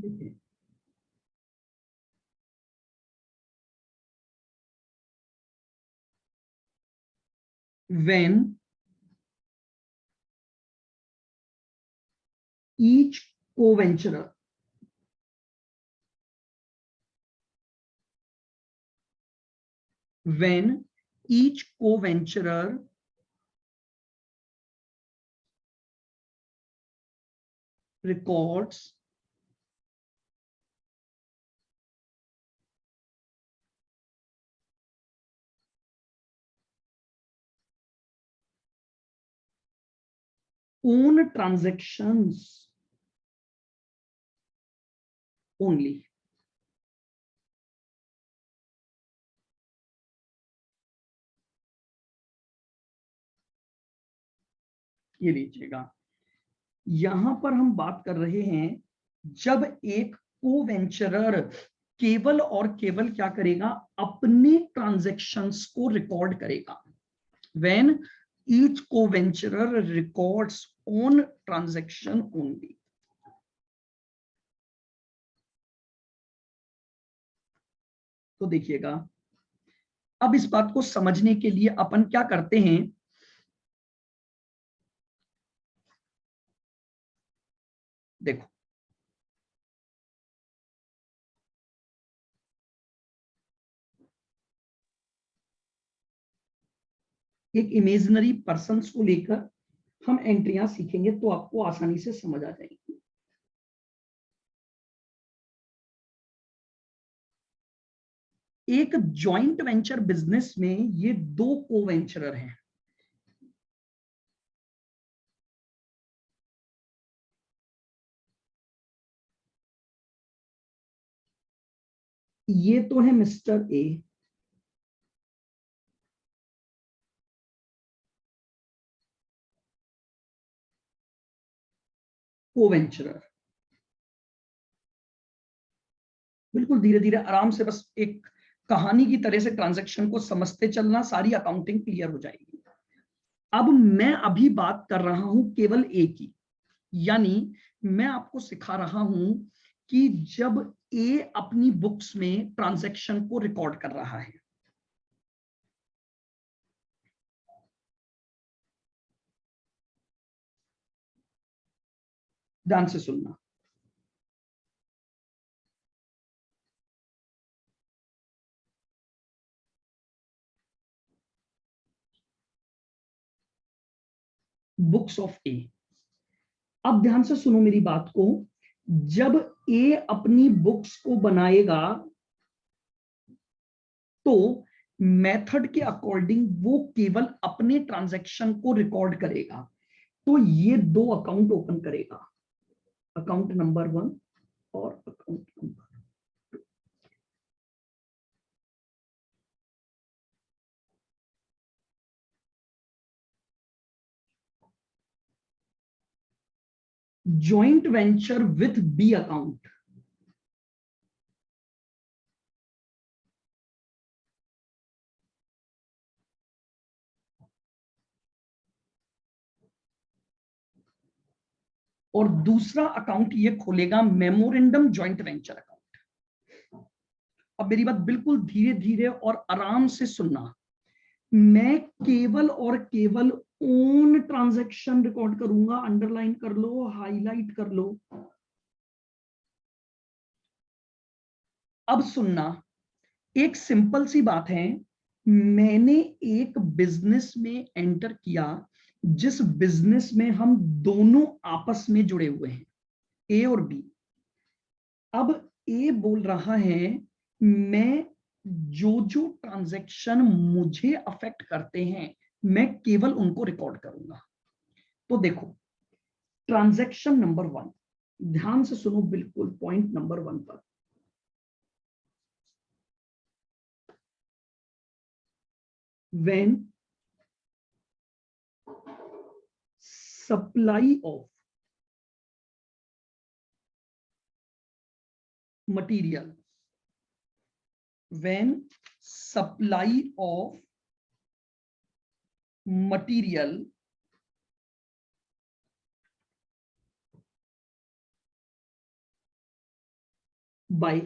देखिए when each co-venturer when each co-venturer records own transactions only. ये लीजिएगा, यहां पर हम बात कर रहे हैं जब एक को-वेंचरर केवल और केवल क्या करेगा, अपने ट्रांजैक्शंस को रिकॉर्ड करेगा। When each co-venturer records own transaction only. तो देखिएगा, अब इस बात को समझने के लिए अपन क्या करते हैं, देखो एक इमेजिनरी पर्सन को लेकर हम एंट्रियां सीखेंगे तो आपको आसानी से समझ आ जाएगी। एक जॉइंट वेंचर बिजनेस में ये दो को वेंचरर हैं, ये तो है मिस्टर ए, को वेंचरर। बिल्कुल धीरे धीरे आराम से, बस एक कहानी की तरह से ट्रांजैक्शन को समझते चलना, सारी अकाउंटिंग क्लियर हो जाएगी। अब मैं अभी बात कर रहा हूं केवल ए की, यानी मैं आपको सिखा रहा हूं कि जब ए अपनी बुक्स में ट्रांजैक्शन को रिकॉर्ड कर रहा है, ध्यान से सुनना। बुक्स ऑफ ए, अब ध्यान से सुनो मेरी बात को, जब ए अपनी बुक्स को बनाएगा तो मेथड के अकॉर्डिंग वो केवल अपने ट्रांजैक्शन को रिकॉर्ड करेगा। तो ये दो अकाउंट ओपन करेगा, अकाउंट नंबर 1 और account number 2। Joint venture with B account, और दूसरा अकाउंट ये खोलेगा मेमोरेंडम जॉइंट वेंचर अकाउंट। अब मेरी बात बिल्कुल धीरे धीरे और आराम से सुनना, मैं केवल और केवल ओन ट्रांजैक्शन रिकॉर्ड करूंगा, अंडरलाइन कर लो, हाईलाइट कर लो। अब सुनना, एक सिंपल सी बात है, मैंने एक बिजनेस में एंटर किया जिस बिजनेस में हम दोनों आपस में जुड़े हुए हैं, ए और बी। अब ए बोल रहा है मैं जो जो ट्रांजैक्शन मुझे अफेक्ट करते हैं मैं केवल उनको रिकॉर्ड करूंगा। तो देखो, ट्रांजैक्शन नंबर 1, ध्यान से सुनो बिल्कुल पॉइंट नंबर 1 पर, when supply of material, when supply of material by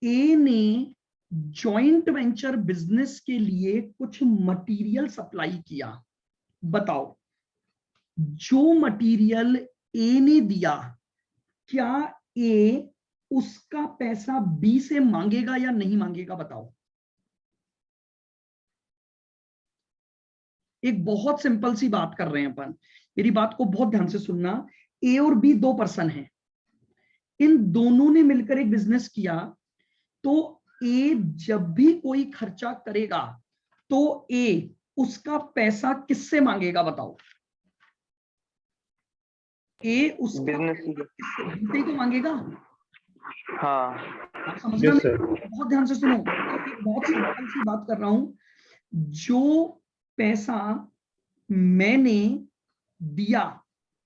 A ने जॉइंट वेंचर बिजनेस के लिए कुछ मटेरियल सप्लाई किया। बताओ, जो मटेरियल ए ने दिया, क्या ए उसका पैसा बी से मांगेगा या नहीं मांगेगा? बताओ। एक बहुत सिंपल सी बात कर रहे हैं अपन, मेरी बात को बहुत ध्यान से सुनना। ए और बी दो पर्सन हैं, इन दोनों ने मिलकर एक बिजनेस किया, तो ए जब भी कोई खर्चा करेगा तो ए उसका पैसा किससे मांगेगा? बताओ। ए उसका बिजनेस किससे, बी से ही तो मांगेगा। हाँ आप समझना, बहुत ध्यान से सुनो, एक बहुत सिंपल सी बात कर रहा हूं। जो पैसा मैंने दिया,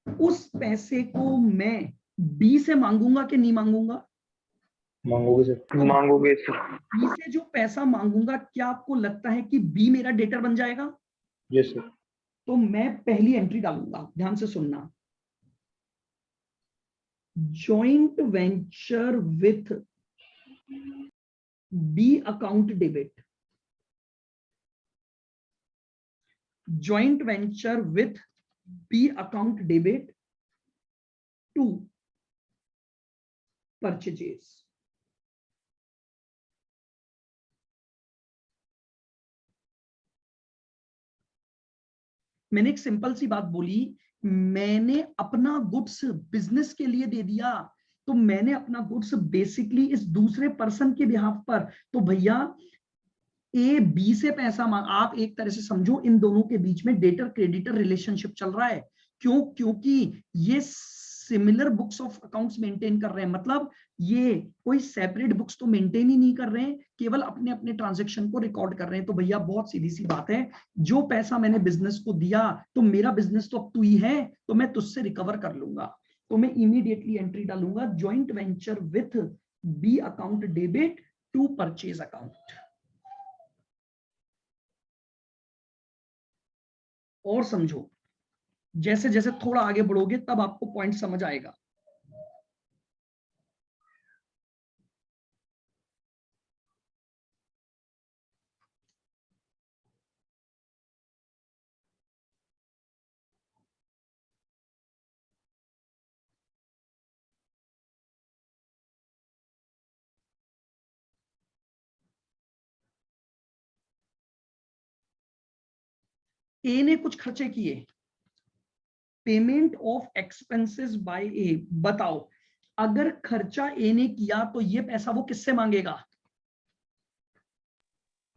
उस पैसे को मैं बी से मांगूंगा कि नहीं मांगूंगा? मांगोगे सर। मांगोगे सर। बी से जो पैसा मांगूंगा, क्या आपको लगता है कि बी मेरा डेटर बन जाएगा? Yes sir. तो मैं पहली एंट्री डालूंगा, ध्यान से सुनना। Joint venture with B account debit. Joint venture with B account debit to purchases. मैंने एक सिंपल सी बात बोली, मैंने अपना गुड्स बिजनेस के लिए दे दिया, तो मैंने अपना गुड्स बेसिकली इस दूसरे पर्सन के बिहाफ पर, तो भैया ए बी से पैसा मांग, आप एक तरह से समझो इन दोनों के बीच में डेटर क्रेडिटर रिलेशनशिप चल रहा है। क्यों? क्योंकि ये similar books of accounts maintain कर रहे हैं, मतलब ये कोई सेपरेट बुक्स तो मेंटेन ही नहीं कर रहे हैं, केवल अपने अपने ट्रांजैक्शन को रिकॉर्ड कर रहे हैं। तो भैया बहुत सीधी सी बात है, जो पैसा मैंने बिजनेस को दिया, तो मेरा बिजनेस तो अब तू ही है, तो मैं तुझसे रिकवर कर लूंगा। तो मैं इमीडिएटली एंट्री डालूंगा, joint venture with B account debit to purchase account. और समझो, जैसे जैसे थोड़ा आगे बढ़ोगे तब आपको पॉइंट समझ आएगा। ए ने कुछ खर्चे किए, पेमेंट ऑफ एक्सपेंसेस बाय ए। बताओ, अगर खर्चा ए ने किया तो ये पैसा वो किससे मांगेगा?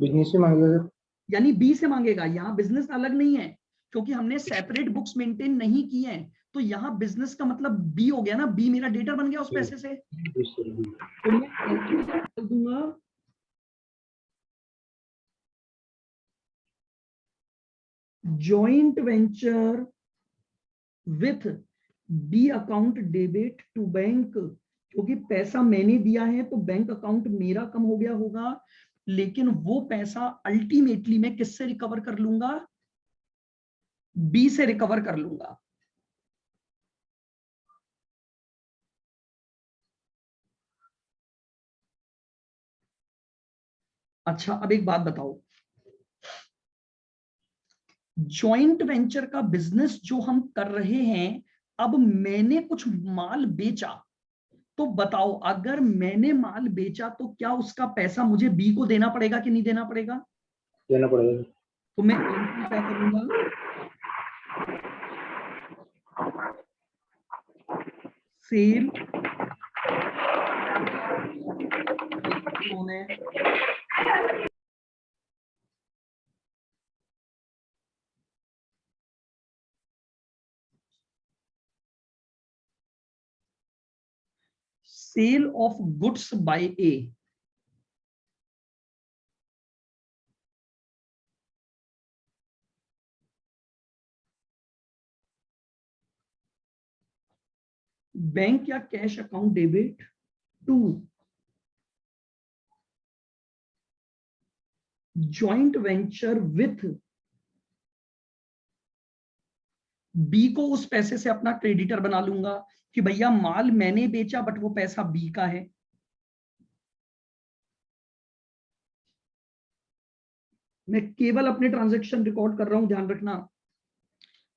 बिजनेस से मांगेगा सर। यानी बी से मांगेगा। यहाँ बिजनेस अलग नहीं है, क्योंकि हमने सेपरेट बुक्स मेंटेन नहीं की हैं, तो यहाँ बिजनेस का मतलब बी हो गया ना, बी मेरा डेटर बन गया उस पैसे से। तो मैं एंट्री डाल दूंगा, joint venture with B account debit to bank, क्योंकि पैसा मैंने दिया है तो बैंक अकाउंट मेरा कम हो गया होगा, लेकिन वो पैसा अल्टीमेटली मैं किससे रिकवर कर लूंगा? बी से रिकवर कर लूंगा। अच्छा, अब एक बात बताओ, जॉइंट वेंचर का बिजनेस जो हम कर रहे हैं, अब मैंने कुछ माल बेचा, तो बताओ अगर मैंने माल बेचा तो क्या उसका पैसा मुझे बी को देना पड़ेगा कि नहीं देना पड़ेगा? देना पड़ेगा। तो मैं एंट्री क्या करूंगा, सेल कौन है, sale of goods by A. Bank या cash account debit to joint venture with B को उस पैसे से अपना क्रेडिटर बना लूंगा कि भैया माल मैंने बेचा बट वो पैसा बी का है। मैं केवल अपने ट्रांजैक्शन रिकॉर्ड कर रहा हूं, ध्यान रखना।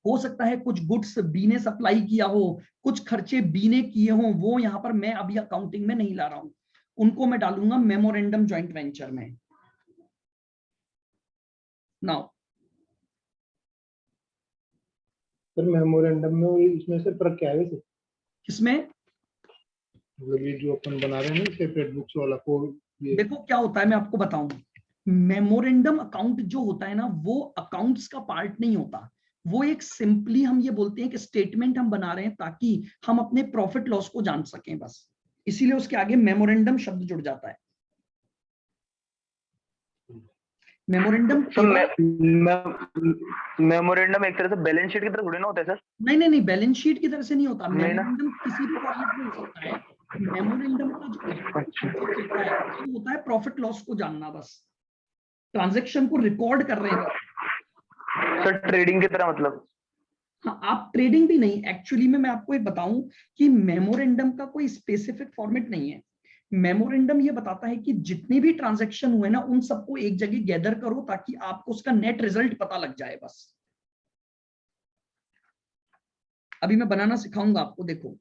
हो सकता है कुछ गुड्स बी ने सप्लाई किया हो, कुछ खर्चे बी ने किए हो, वो यहां पर मैं अभी अकाउंटिंग में नहीं ला रहा हूं, उनको मैं डालूंगा मेमोरेंडम जॉइंट वेंचर में। नाउ सर मेमोरेंडम में वही इसमें से फर्क क्या है सर? किसमें? मतलब ये जो अपन बना रहे हैं ना सेपरेट बुक्स वाला को, ये देखो क्या होता है, मैं आपको बताऊं। मेमोरेंडम अकाउंट जो होता है ना, वो अकाउंट्स का पार्ट नहीं होता। वो एक सिंपली हम ये बोलते हैं कि स्टेटमेंट हम बना रहे हैं ताकि हम अपने प्रॉफिट लॉस को जान सकें, बस इसीलिए उसके आगे मेमोरेंडम शब्द जुड़ जाता है। मेमोरेंडम मेमोरेंडम एक तरह से बैलेंस शीट की तरह थोड़ी ना होता है सर? नहीं नहीं नहीं, बैलेंस शीट की तरह से नहीं होता। नहीं ना? मेमोरेंडम किसी भी फॉर्मेट में हो सकता है। मेमोरेंडम का जो ऑब्जेक्टिव होता है वो होता है प्रॉफिट लॉस को जानना, बस ट्रांजैक्शन को रिकॉर्ड कर रहे हैं। सर ट्रेडिंग की तरह मतलब? हाँ, आप ट्रेडिंग भी नहीं, एक्चुअली में मैं आपको एक बताऊं कि मेमोरेंडम का कोई स्पेसिफिक फॉर्मेट नहीं है। मेमोरेंडम ये बताता है कि जितने भी ट्रांजैक्शन हुए ना, उन सबको एक जगह गैदर करो ताकि आपको उसका नेट रिजल्ट पता लग जाए, बस। अभी मैं बनाना सिखाऊंगा आपको, देखो।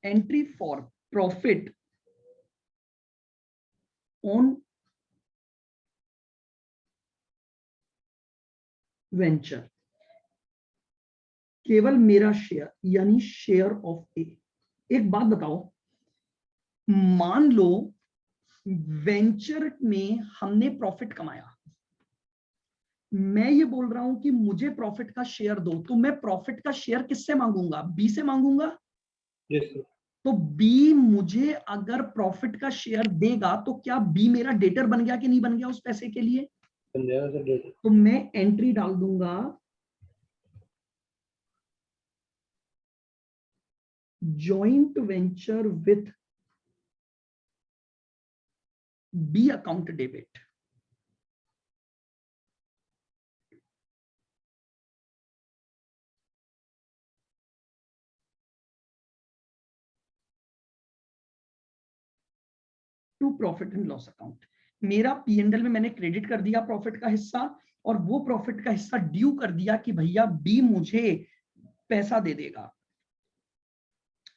Entry for profit on venture, केवल मेरा शेयर यानी शेयर ऑफ ए। एक बात बताओ, मान लो वेंचर में हमने प्रॉफिट कमाया, मैं ये बोल रहा हूं कि मुझे प्रॉफिट का शेयर दो, तो मैं प्रॉफिट का शेयर किससे मांगूंगा? बी से मांगूंगा। Yes sir. तो बी मुझे अगर प्रॉफिट का शेयर देगा तो क्या बी मेरा डेटर बन गया कि नहीं बन गया उस पैसे के लिए? बन जाएगा सर डेटा। तो मैं एंट्री डाल दूंगा joint venture with B account debit. To profit and loss account. मेरा पीएनएल में मैंने क्रेडिट कर दिया प्रॉफिट का हिस्सा, और वो प्रॉफिट का हिस्सा ड्यू कर दिया कि भैया बी मुझे पैसा दे देगा।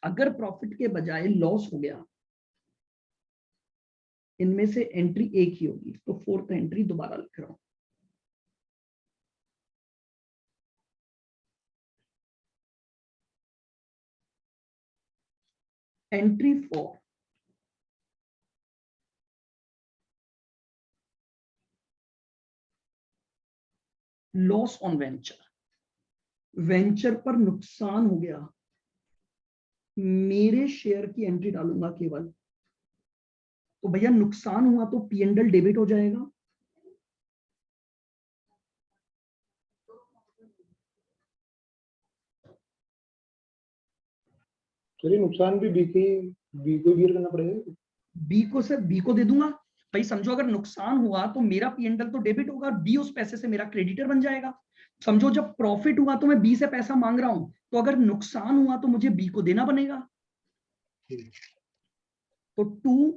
अगर प्रॉफिट के बजाय लॉस हो गया, इनमें से एंट्री एक ही होगी, तो फोर्थ एंट्री दोबारा लिख रहा हूं। Entry for loss on venture, venture पर नुकसान हो गया, मेरे शेयर की एंट्री डालूंगा केवल। तो भैया नुकसान हुआ तो पीएनएल डेबिट हो जाएगा। चलिए नुकसान भी बी को बियर करना पड़ेगा। बी को सर बी को दे दूंगा। भाई समझो अगर नुकसान हुआ तो मेरा पीएनएल तो डेबिट होगा, बी उस पैसे से मेरा क्रेडिटर बन जाएगा। समझो जब प्रॉफिट हुआ तो मैं बी से पैसा मांग रहा हूं, तो अगर नुकसान हुआ तो मुझे बी को देना बनेगा। तो टू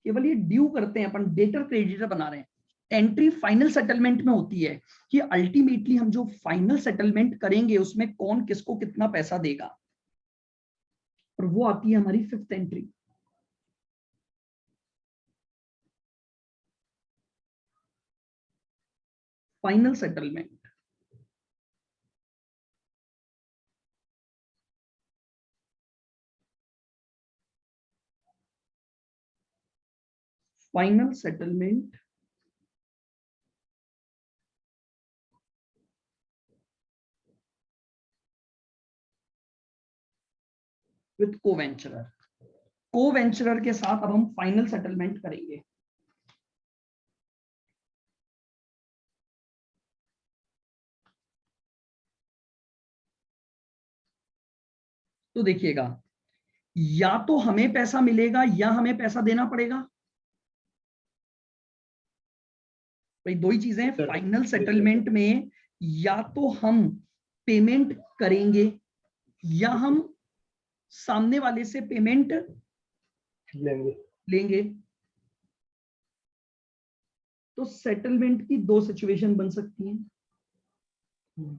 केवल ये ड्यू करते हैं, अपन डेटर क्रेडिटर बना रहे हैं। एंट्री फाइनल सेटलमेंट में होती है कि अल्टीमेटली हम जो फाइनल सेटलमेंट करेंगे उसमें कौन किसको कितना पैसा देगा, और वो आती है हमारी fifth entry. Final settlement. Final settlement with coventurer. Coventurer के साथ अब हम फाइनल सेटलमेंट करेंगे। तो देखिएगा, या तो हमें पैसा मिलेगा या हमें पैसा देना पड़ेगा। भाई दो ही चीजें हैं फाइनल सेटलमेंट में, या तो हम पेमेंट करेंगे या हम सामने वाले से पेमेंट लेंगे। तो सेटलमेंट की दो सिचुएशन बन सकती हैं।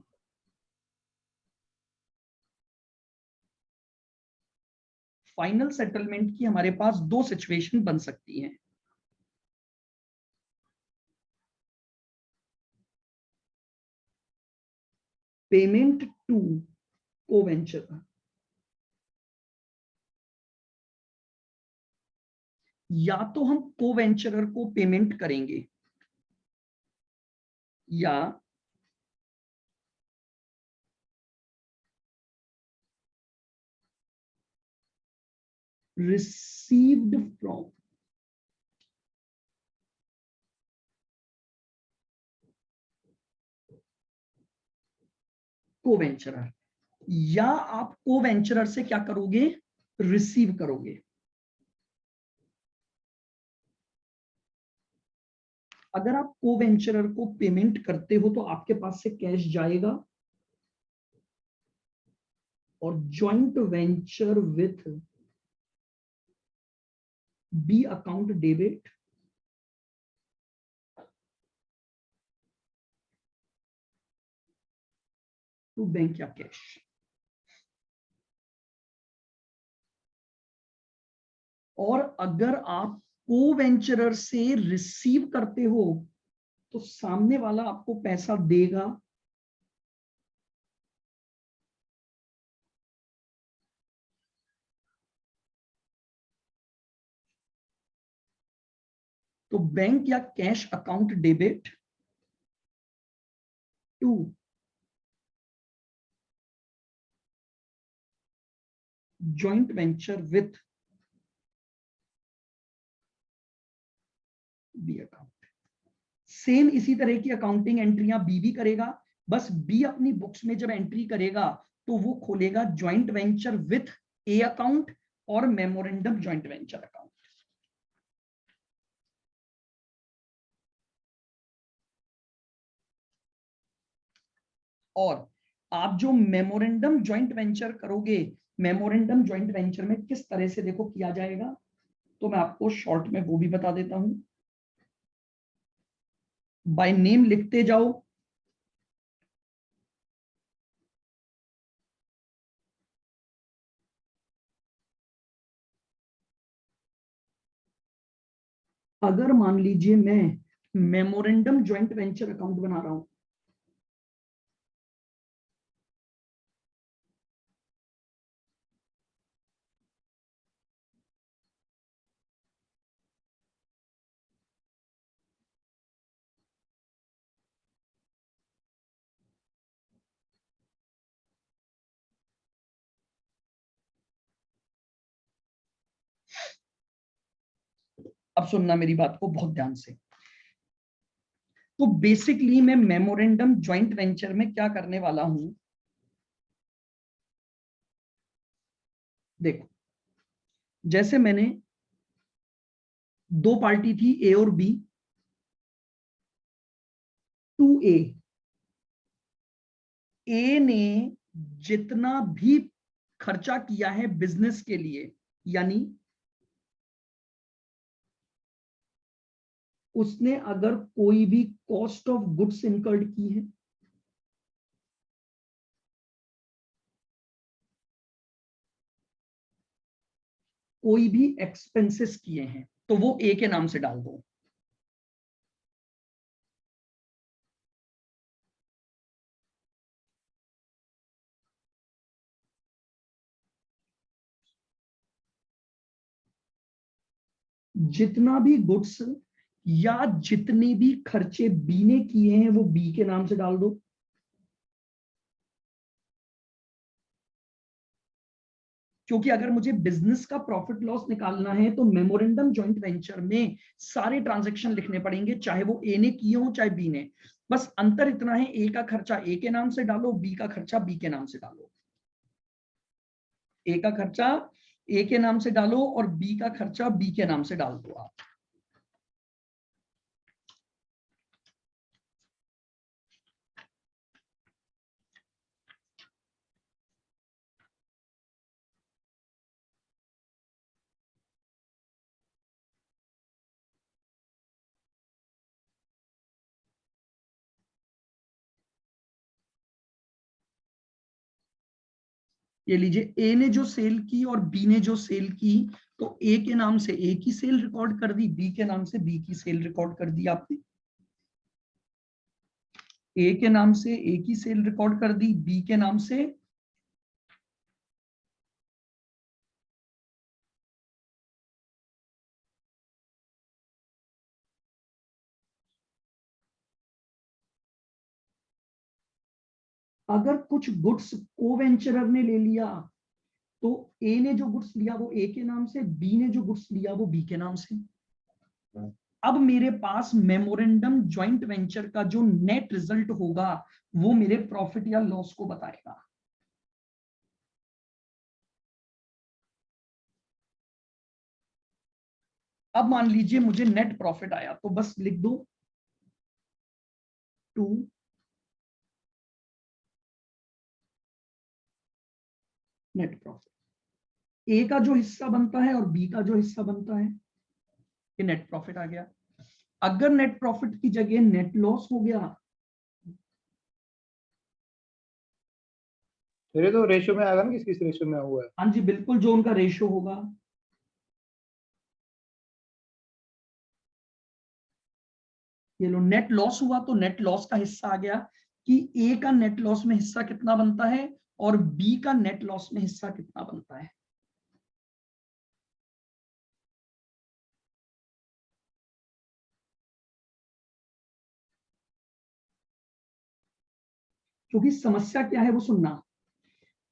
फाइनल सेटलमेंट की हमारे पास दो सिचुएशन बन सकती हैं। पेमेंट टू कोवेंचर, या तो हम कोवेंचरर को पेमेंट करेंगे या received from कोवेंचरर, या आप कोवेंचरर से क्या करोगे, रिसीव करोगे। अगर आप कोवेंचरर को पेमेंट करते हो तो आपके पास से कैश जाएगा और joint venture with B account debit to bank या कैश। और अगर आप कोवेंचरर से रिसीव करते हो तो सामने वाला आपको पैसा देगा तो बैंक या cash account debit to joint venture with B account. Same इसी तरह की अकाउंटिंग एंट्रियां बी भी करेगा, बस बी अपनी बुक्स में जब एंट्री करेगा तो वो खोलेगा joint venture with A account और मेमोरेंडम जॉइंट वेंचर अकाउंट। और आप जो मेमोरेंडम जॉइंट वेंचर करोगे, मेमोरेंडम जॉइंट वेंचर में किस तरह से देखो किया जाएगा, तो मैं आपको शॉर्ट में वो भी बता देता हूं। बाय नेम लिखते जाओ, अगर मान लीजिए मैं मेमोरेंडम जॉइंट वेंचर अकाउंट बना रहा हूं, अब सुनना मेरी बात को बहुत ध्यान से। तो बेसिकली मैं मेमोरेंडम जॉइंट वेंचर में क्या करने वाला हूं, देखो जैसे मैंने दो पार्टी थी ए और बी, टू ए ने जितना भी खर्चा किया है बिजनेस के लिए, यानी उसने अगर कोई भी कॉस्ट ऑफ गुड्स इनकर्ड की है, कोई भी एक्सपेंसेस किए हैं, तो वो ए के नाम से डाल दो। जितना भी गुड्स या जितने भी खर्चे बी ने किए हैं वो बी के नाम से डाल दो। क्योंकि अगर मुझे बिजनेस का प्रॉफिट लॉस निकालना है तो मेमोरेंडम जॉइंट वेंचर में सारे ट्रांजैक्शन लिखने पड़ेंगे, चाहे वो ए ने किए हो चाहे बी ने। बस अंतर इतना है, ए का खर्चा ए के नाम से डालो, बी का खर्चा बी के नाम से डालो। ए का खर्चा ए के नाम से डालो और बी का खर्चा बी के नाम से डाल दो आप। ये लीजिए, ए ने जो सेल की और बी ने जो सेल की, तो ए के नाम से ए की सेल रिकॉर्ड कर दी, बी के नाम से बी की सेल रिकॉर्ड कर दी आपने। ए के नाम से ए की सेल रिकॉर्ड कर दी, बी के नाम से अगर कुछ गुड्स को वेंचरर ने ले लिया तो ए ने जो गुड्स लिया वो ए के नाम से, बी ने जो गुड्स लिया वो बी के नाम से। अब मेरे पास मेमोरेंडम जॉइंट वेंचर का जो नेट रिजल्ट होगा वो मेरे प्रॉफिट या लॉस को बताएगा। अब मान लीजिए मुझे नेट प्रॉफिट आया, तो बस लिख दो 2 नेट प्रॉफिट। ए का जो हिस्सा बनता है और बी का जो हिस्सा बनता है, ये नेट प्रॉफिट आ गया। अगर नेट प्रॉफिट की जगह नेट लॉस हो गया, फिर ये तो रेशियो में आएगा ना, किस किस रेशियो में हुआ है। हाँ जी बिल्कुल, जो उनका रेशियो होगा। ये लो, नेट लॉस हुआ तो नेट लॉस का हिस्सा आ गया कि ए का नेट लॉस में हिस्सा कितना बनता है और बी का नेट लॉस में हिस्सा कितना बनता है। क्योंकि समस्या क्या है वो सुनना,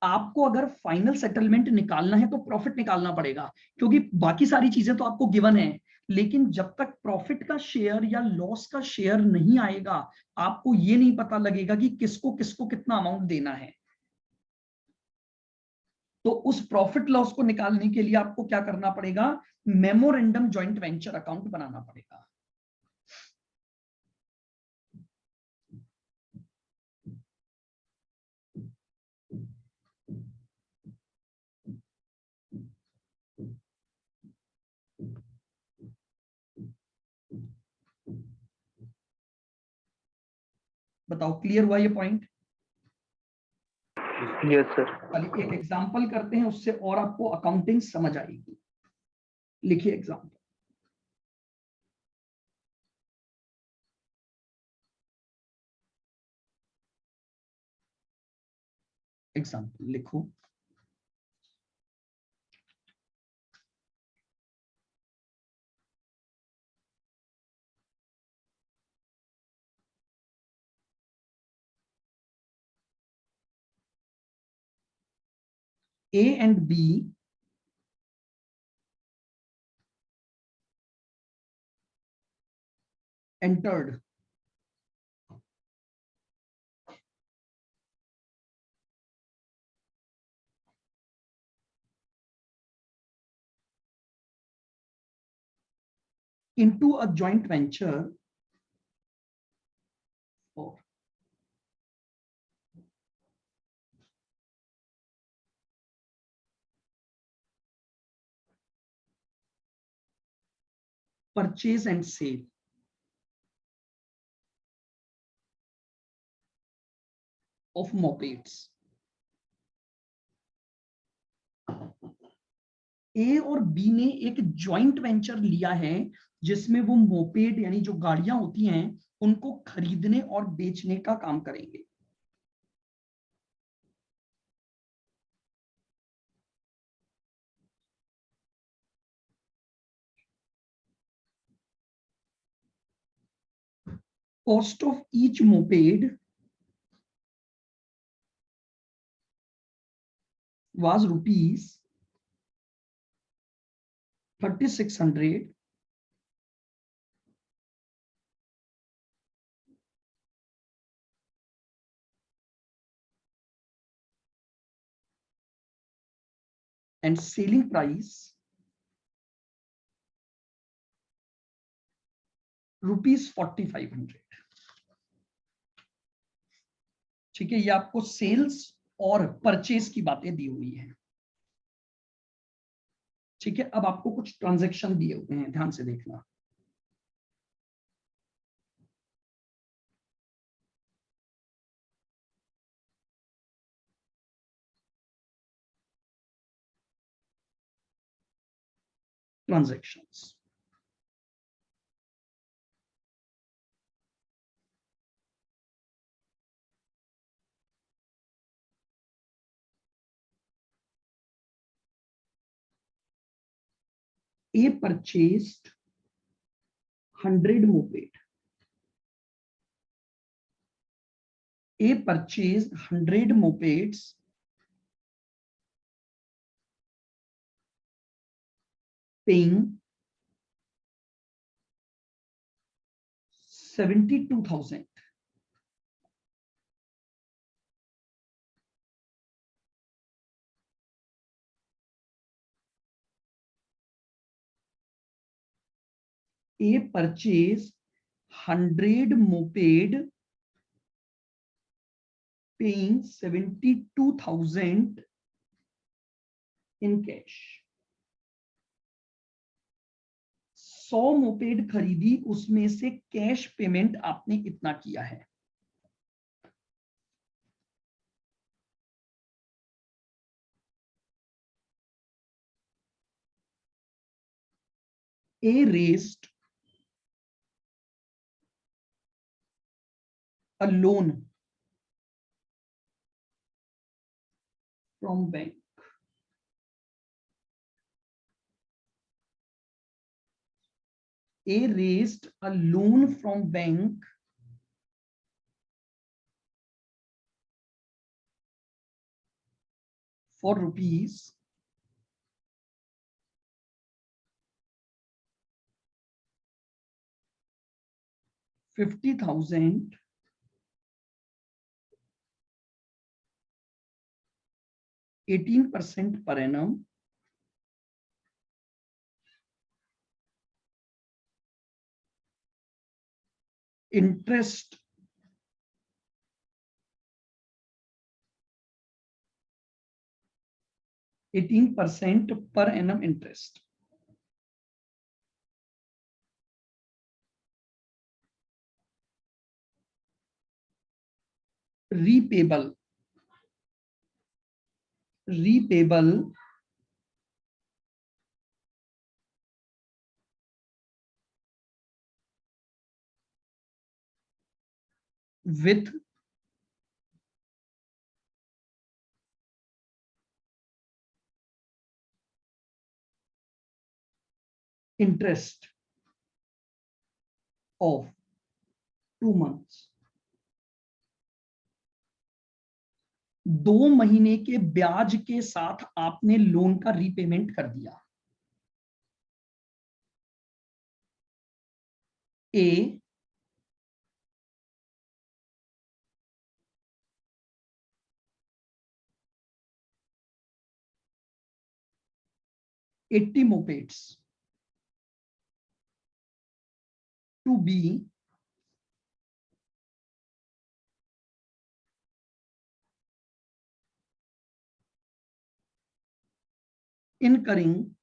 आपको अगर फाइनल सेटलमेंट निकालना है तो प्रॉफिट निकालना पड़ेगा, क्योंकि बाकी सारी चीजें तो आपको गिवन है, लेकिन जब तक प्रॉफिट का शेयर या लॉस का शेयर नहीं आएगा आपको ये नहीं पता लगेगा कि किसको किसको कितना अमाउंट देना है। तो उस प्रॉफिट लॉस को निकालने के लिए आपको क्या करना पड़ेगा, मेमोरेंडम जॉइंट वेंचर अकाउंट बनाना पड़ेगा। बताओ क्लियर हुआ ये पॉइंट? Yes sir. चलिए एक एग्जांपल करते हैं, उससे और आपको अकाउंटिंग समझ आएगी। लिखिए एग्जांपल। एग्जांपल लिखो। A and B entered into a joint venture for purchase and sale of mopeds। ए और बी ने एक जॉइंट वेंचर लिया है जिसमें वो मोपेड यानी जो गाड़ियां होती हैं उनको खरीदने और बेचने का काम करेंगे। Cost of each moped was rupees 3600 and selling price ₹4,500। ठीक है, ये आपको सेल्स और परचेज की बातें दी हुई है। ठीक है, अब आपको कुछ ट्रांजैक्शन दिए हुए हैं, ध्यान से देखना। Transactions, A purchased 100 moped. A purchased 100 mopeds paying 72,000. A purchased 100 moped paying 72,000 in cash. 100 moped खरीदी, उसमें से कैश पेमेंट आपने इतना किया है। A raised a loan from bank. A raised a loan from bank for rupees 50,000 18% per annum interest (18% per annum interest). Repayable with interest of 2 months। 2 महीने के ब्याज के साथ आपने लोन का रीपेमेंट कर दिया। ए (80 mopeds) to be incurring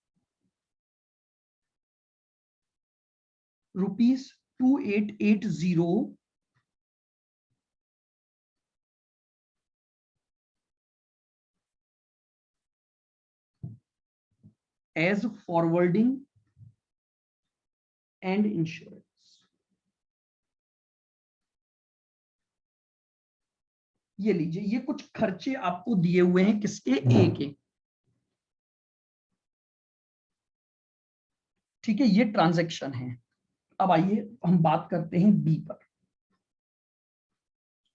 ₹2,880 as forwarding and insurance। ये लीजिए, ये कुछ खर्चे आपको दिए हुए हैं, किसके? ए के। ठीक है, ये ट्रांजैक्शन है। अब आइए हम बात करते हैं बी पर।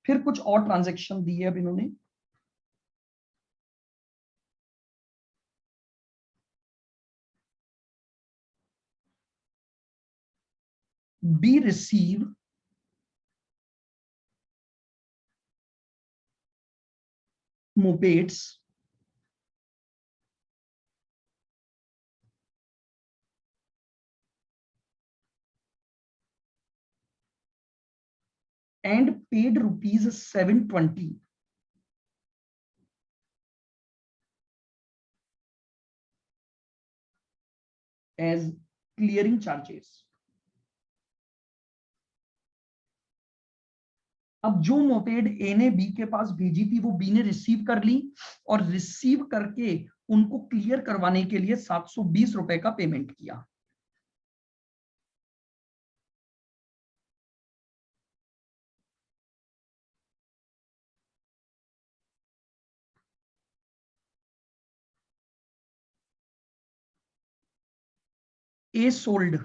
फिर कुछ और ट्रांजैक्शन दिए अब इन्होंने। B receive mopeds and paid rupees 720 as clearing charges. अब जो मोपेड ए ने बी के पास भेजी थी वो बी ने रिसीव कर ली और रिसीव करके उनको क्लियर करवाने के लिए 720 रुपए का पेमेंट किया। A sold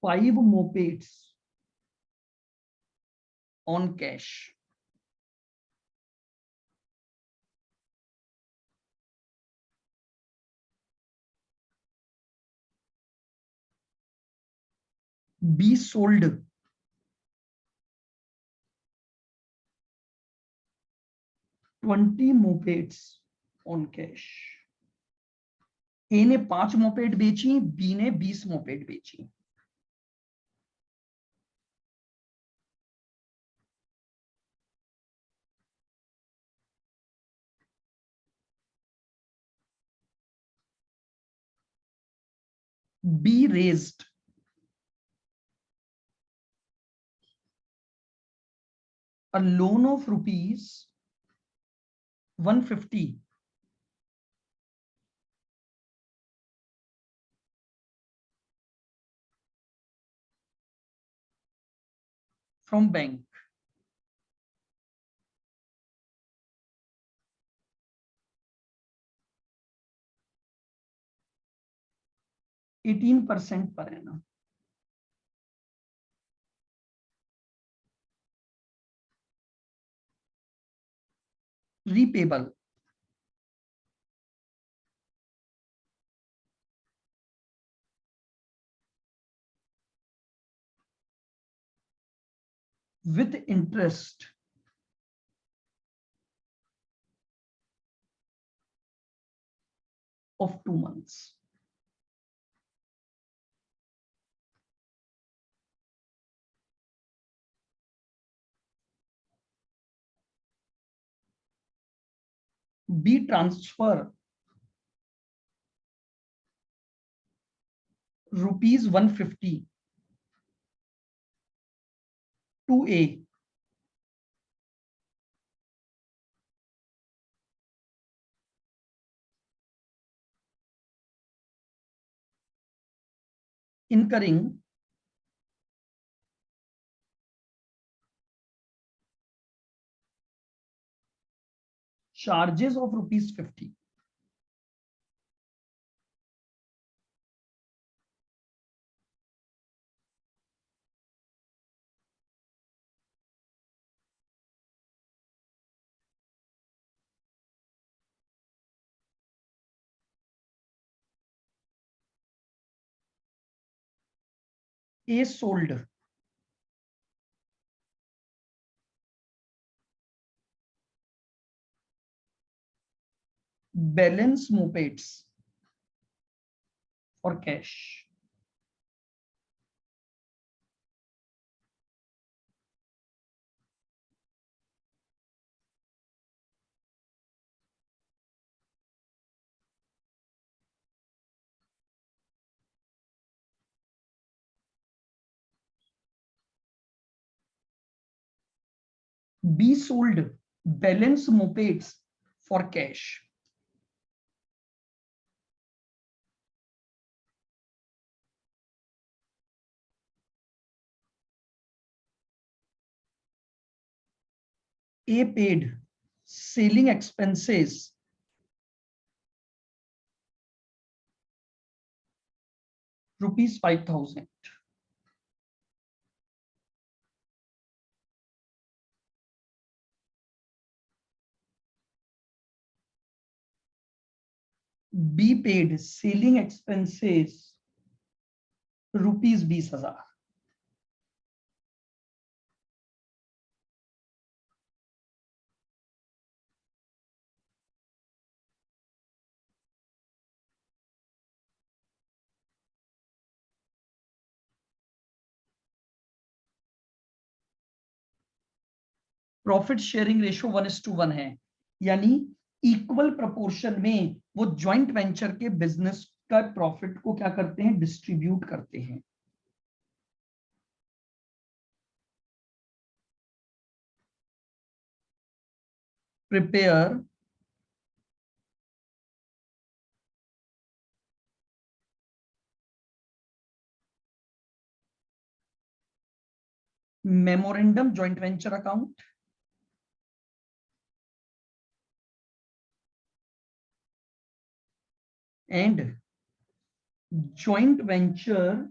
five mopeds on cash. B sold twenty mopeds on cash. A ने 5 मोपेड बेची, बी ने 20 मोपेड बेची। B raised a loan of rupees 150 from bank. %18 per annum. Repayable with interest of 2 months. B transfer rupees 150 to A incurring charges of rupees 50. A sold balance mopeds for cash. B sold balance mopeds for cash. A paid selling expenses rupees 5,000. B paid selling expenses rupees 20,000. Profit sharing ratio 1:1 है, यानी equal proportion में वो joint venture के business का profit को क्या करते हैं, डिस्ट्रीब्यूट करते हैं। Prepare memorandum joint venture account and joint venture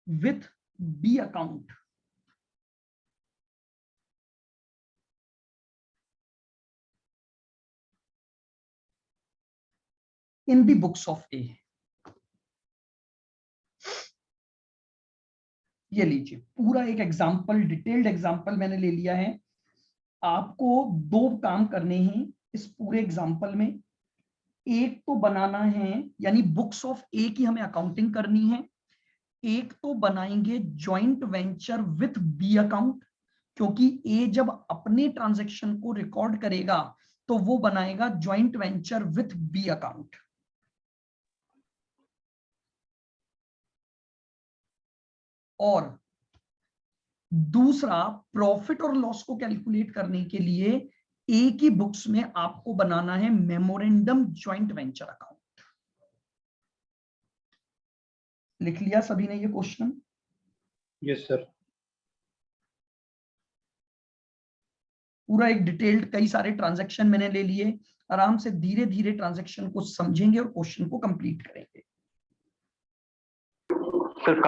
with B account in the books of A। ये लीजिए पूरा एक एग्जांपल, डिटेल्ड एग्जांपल मैंने ले लिया है। आपको दो काम करने हैं इस पूरे एग्जांपल में। एक तो बनाना है, यानी बुक्स ऑफ ए की हमें अकाउंटिंग करनी है। एक तो बनाएंगे joint venture with B account, क्योंकि ए जब अपने ट्रांजैक्शन को रिकॉर्ड करेगा तो वो बनाएगा joint venture with B account. और दूसरा, प्रॉफिट और लॉस को कैलकुलेट करने के लिए ए की बुक्स में आपको बनाना है मेमोरेंडम जॉइंट वेंचर अकाउंट। लिख लिया सभी ने ये क्वेश्चन? Yes sir. पूरा एक डिटेल्ड कई सारे ट्रांजैक्शन मैंने ले लिए। आराम से धीरे धीरे ट्रांजैक्शन को समझेंगे और क्वेश्चन को कंप्लीट करेंगे। सर